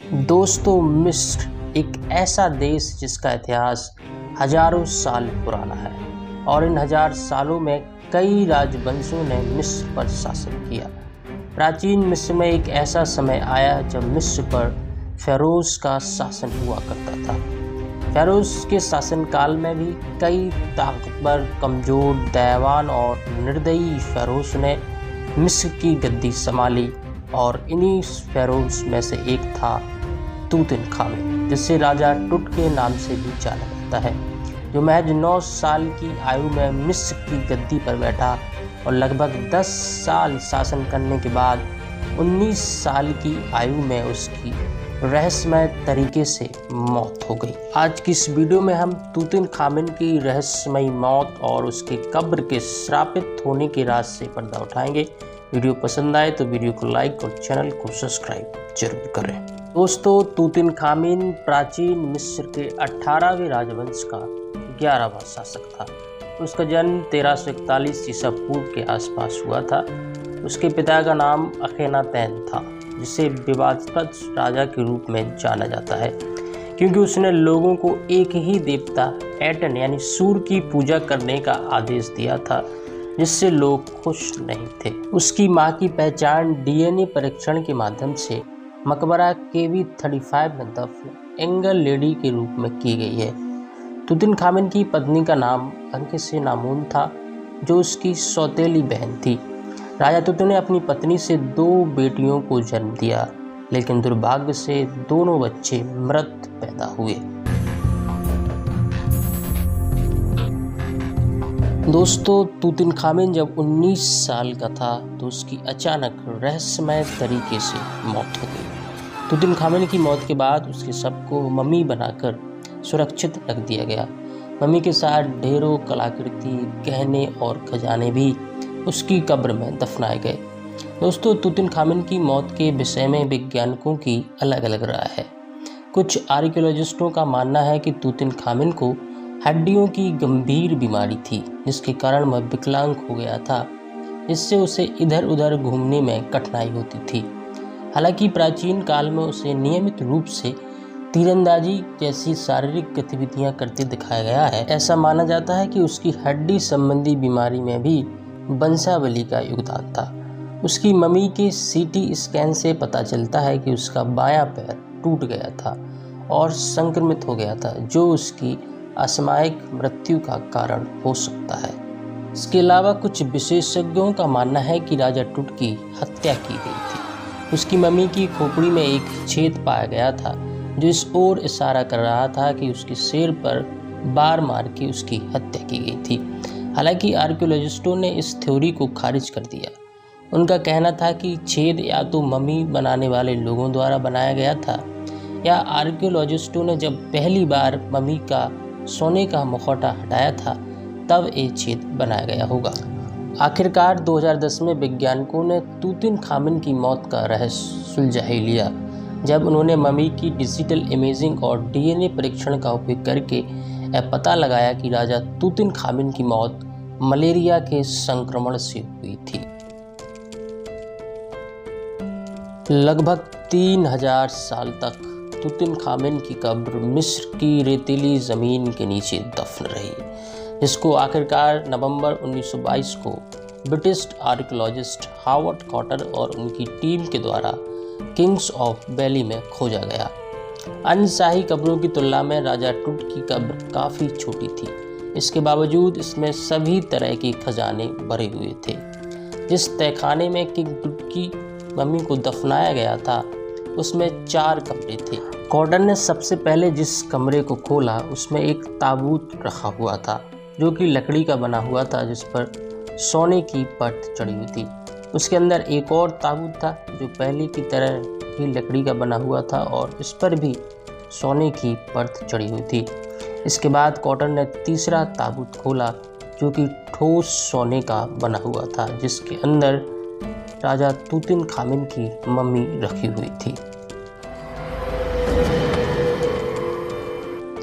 दोस्तों, मिस्र एक ऐसा देश जिसका इतिहास हजारों साल पुराना है और इन हजार सालों में कई राजवंशों ने मिस्र पर शासन किया। प्राचीन मिस्र में एक ऐसा समय आया जब मिस्र पर फेरोज का शासन हुआ करता था। फेरोज के शासनकाल में भी कई ताकतवर, कमजोर, दयावान और निर्दयी फेरोज ने मिस्र की गद्दी संभाली और इन्हीं फेरोज में से एक था तूतिनखामेन, जिसे राजा टुट के नाम से भी जाना जाता है, जो महज 9 साल की आयु में मिस्र की गद्दी पर बैठा और लगभग 10 साल शासन करने के बाद 19 साल की आयु में उसकी रहस्यमय तरीके से मौत हो गई। आज की इस वीडियो में हम तूतिनखामेन की रहस्यमयी मौत और उसके कब्र के श्रापित होने के राज से पर्दा उठाएंगे। वीडियो पसंद आए तो वीडियो को लाइक और चैनल को सब्सक्राइब जरूर करें। दोस्तों, तूतिनखामेन प्राचीन मिस्र के 18वें राजवंश का 11वां शासक था। उसका जन्म 1341 ईसा पूर्व के आसपास हुआ था। उसके पिता का नाम अखेनातेन था, जिसे विवादास्पद राजा के रूप में जाना जाता है क्योंकि उसने लोगों को एक ही देवता एटन यानी सूर्य की पूजा करने का आदेश दिया था, जिससे लोग खुश नहीं थे। उसकी मां की पहचान डीएनए परीक्षण के माध्यम से मकबरा KV35 में दफन एंगल लेडी के रूप में की गई है। तूतिनखामेन की पत्नी का नाम अंकेसेनामुन था, जो उसकी सौतेली बहन थी। राजा तूत ने अपनी पत्नी से 2 बेटियों को जन्म दिया, लेकिन दुर्भाग्य से दोनों बच्चे मृत पैदा हुए। दोस्तों, तूतिनखामेन जब 19 साल का था तो उसकी अचानक रहस्यमय तरीके से मौत हो गई। तूतिनखामेन की मौत के बाद उसके शव को मम्मी बनाकर सुरक्षित रख दिया गया। मम्मी के साथ ढेरों कलाकृति, गहने और खजाने भी उसकी कब्र में दफनाए गए। दोस्तों, तूतिनखामेन की मौत के विषय में वैज्ञानिकों की अलग अलग राय है। कुछ आर्कियोलॉजिस्टों का मानना है कि तूतिनखामेन को हड्डियों की गंभीर बीमारी थी, जिसके कारण वह विकलांग हो गया था, जिससे उसे इधर उधर घूमने में कठिनाई होती थी। हालांकि प्राचीन काल में उसे नियमित रूप से तीरंदाजी जैसी शारीरिक गतिविधियां करते दिखाया गया है। ऐसा माना जाता है कि उसकी हड्डी संबंधी बीमारी में भी वंशावली का योगदान था। उसकी मम्मी के CT स्कैन से पता चलता है कि उसका बायां पैर टूट गया था और संक्रमित हो गया था, जो उसकी असामयिक मृत्यु का कारण हो सकता है। इसके अलावा कुछ विशेषज्ञों का मानना है कि राजा टुट की हत्या की गई थी। उसकी मम्मी की खोपड़ी में एक छेद पाया गया था, जो इस ओर इशारा कर रहा था कि उसके सिर पर बार मार के उसकी हत्या की गई थी। हालांकि आर्कियोलॉजिस्टों ने इस थ्योरी को खारिज कर दिया। उनका कहना था कि छेद या तो मम्मी बनाने वाले लोगों द्वारा बनाया गया था, या आर्कियोलॉजिस्टों ने जब पहली बार मम्मी का सोने का मुखौटा हटाया था तब ये छेद बनाया गया होगा। आखिरकार 2010 में वैज्ञानिकों ने तूतिनखामेन की मौत का रहस्य सुलझा ही लिया, जब उन्होंने मम्मी की डिजिटल इमेजिंग और DNA परीक्षण का उपयोग करके यह पता लगाया कि राजा तूतिनखामेन की मौत मलेरिया के संक्रमण से हुई थी। लगभग 3000 साल तक तूतिनखामेन की कब्र मिस्र की रेतीली ज़मीन के नीचे दफन रही, जिसको आखिरकार नवंबर 1922 को ब्रिटिश आर्कियोलॉजिस्ट हावर्ड कॉटर और उनकी टीम के द्वारा किंग्स ऑफ वैली में खोजा गया। अन्य शाही कब्रों की तुलना में राजा टुट की कब्र काफ़ी छोटी थी। इसके बावजूद इसमें सभी तरह के खजाने भरे हुए थे। जिस तहखाने में किंग टुट की मम्मी को दफनाया गया था, उसमें 4 कमरे थे। कॉटर ने सबसे पहले जिस कमरे को खोला, उसमें एक ताबूत रखा हुआ था, जो कि लकड़ी का बना हुआ था, जिस पर सोने की परत चढ़ी हुई थी। उसके अंदर एक और ताबूत था, जो पहले की तरह ही लकड़ी का बना हुआ था और इस पर भी सोने की परत चढ़ी हुई थी। इसके बाद कॉटर ने तीसरा ताबूत खोला, जो कि ठोस सोने का बना हुआ था, जिसके अंदर राजा तूतिनखामेन की मम्मी रखी हुई थी।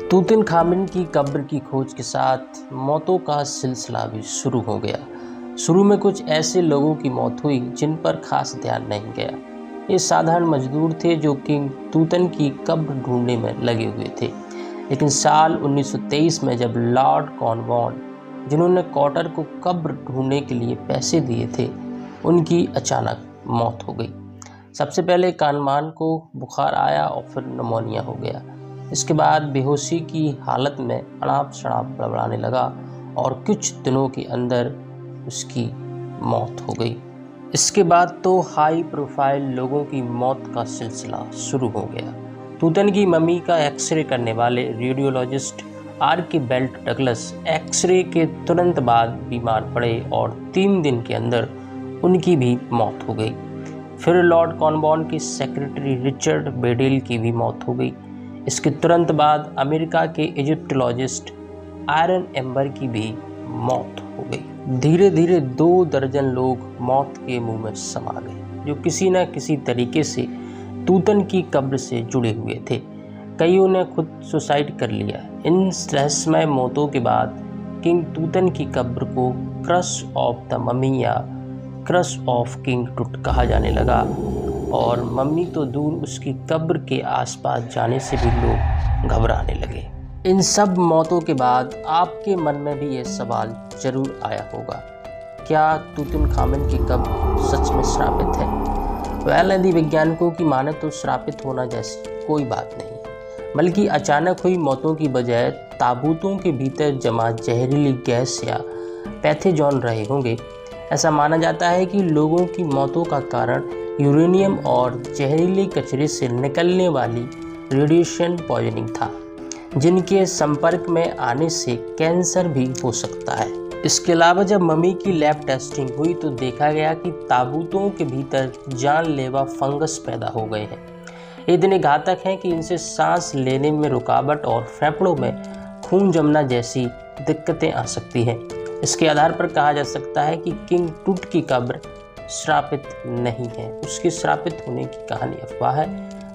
तूतिनखामेन की कब्र की खोज के साथ मौतों का सिलसिला भी शुरू हो गया। शुरू में कुछ ऐसे लोगों की मौत हुई जिन पर खास ध्यान नहीं गया, ये साधारण मजदूर थे जो किंग तूतन की कब्र ढूंढने में लगे हुए थे। लेकिन साल 1923 में जब लॉर्ड कॉर्नवालिस, जिन्होंने कॉटर को कब्र ढूंढने के लिए पैसे दिए थे, उनकी अचानक मौत हो गई। सबसे पहले कॉर्नवालिस को बुखार आया और फिर निमोनिया हो गया। इसके बाद बेहोशी की हालत में अड़ाप शड़ाप बड़बड़ाने लगा और कुछ दिनों के अंदर उसकी मौत हो गई। इसके बाद तो हाई प्रोफाइल लोगों की मौत का सिलसिला शुरू हो गया। तूतन की मम्मी का एक्सरे करने वाले रेडियोलॉजिस्ट आर्कीबेल्ट डगलस एक्सरे के तुरंत बाद बीमार पड़े और 3 दिन के अंदर उनकी भी मौत हो गई। फिर लॉर्ड कॉर्नवालिस के सेक्रेटरी रिचर्ड बेडेल की भी मौत हो गई। इसके तुरंत बाद अमेरिका के इजिप्टोलॉजिस्ट आयरन एम्बर की भी मौत हो गई। धीरे धीरे 2 दर्जन लोग मौत के मुंह में समा गए, जो किसी न किसी तरीके से तूतन की कब्र से जुड़े हुए थे। कईयों ने खुद सुसाइड कर लिया। इन रहस्यमय मौतों के बाद किंग तूतन की कब्र को क्रश ऑफ द मम्मी या क्रश ऑफ किंग टूट कहा जाने लगा, और मम्मी तो दूर उसकी कब्र के आसपास जाने से भी लोग घबराने लगे। इन सब मौतों के बाद आपके मन में भी ये सवाल जरूर आया होगा, क्या तूतनखामन की कब्र सच में श्रापित है? यदि वैज्ञानिकों की माने तो श्रापित होना जैसी कोई बात नहीं, बल्कि अचानक हुई मौतों की बजाय ताबूतों के भीतर जमा जहरीली गैस या पैथोजन रहे होंगे। ऐसा माना जाता है कि लोगों की मौतों का कारण यूरेनियम और जहरीले कचरे से निकलने वाली रेडिएशन पॉइजनिंग था, जिनके संपर्क में आने से कैंसर भी हो सकता है। इसके अलावा जब मम्मी की लैब टेस्टिंग हुई तो देखा गया कि ताबूतों के भीतर जानलेवा फंगस पैदा हो गए हैं। ये इतने घातक हैं कि इनसे सांस लेने में रुकावट और फेफड़ों में खून जमना जैसी दिक्कतें आ सकती हैं। इसके आधार पर कहा जा सकता है कि किंग टूट की कब्र श्रापित नहीं है। उसके श्रापित होने की कहानी अफवाह है,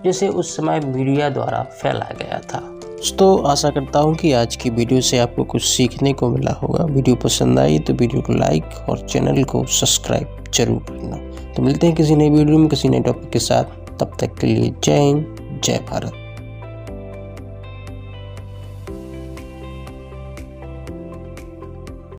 जिसे उस समय मीडिया द्वारा फैलाया गया था। दोस्तों, आशा करता हूँ कि आज की वीडियो से आपको कुछ सीखने को मिला होगा। वीडियो पसंद आई तो वीडियो को लाइक और चैनल को सब्सक्राइब जरूर करना। तो मिलते हैं किसी नई वीडियो में किसी नए टॉपिक के साथ। तब तक के लिए जय हिंद, जय भारत।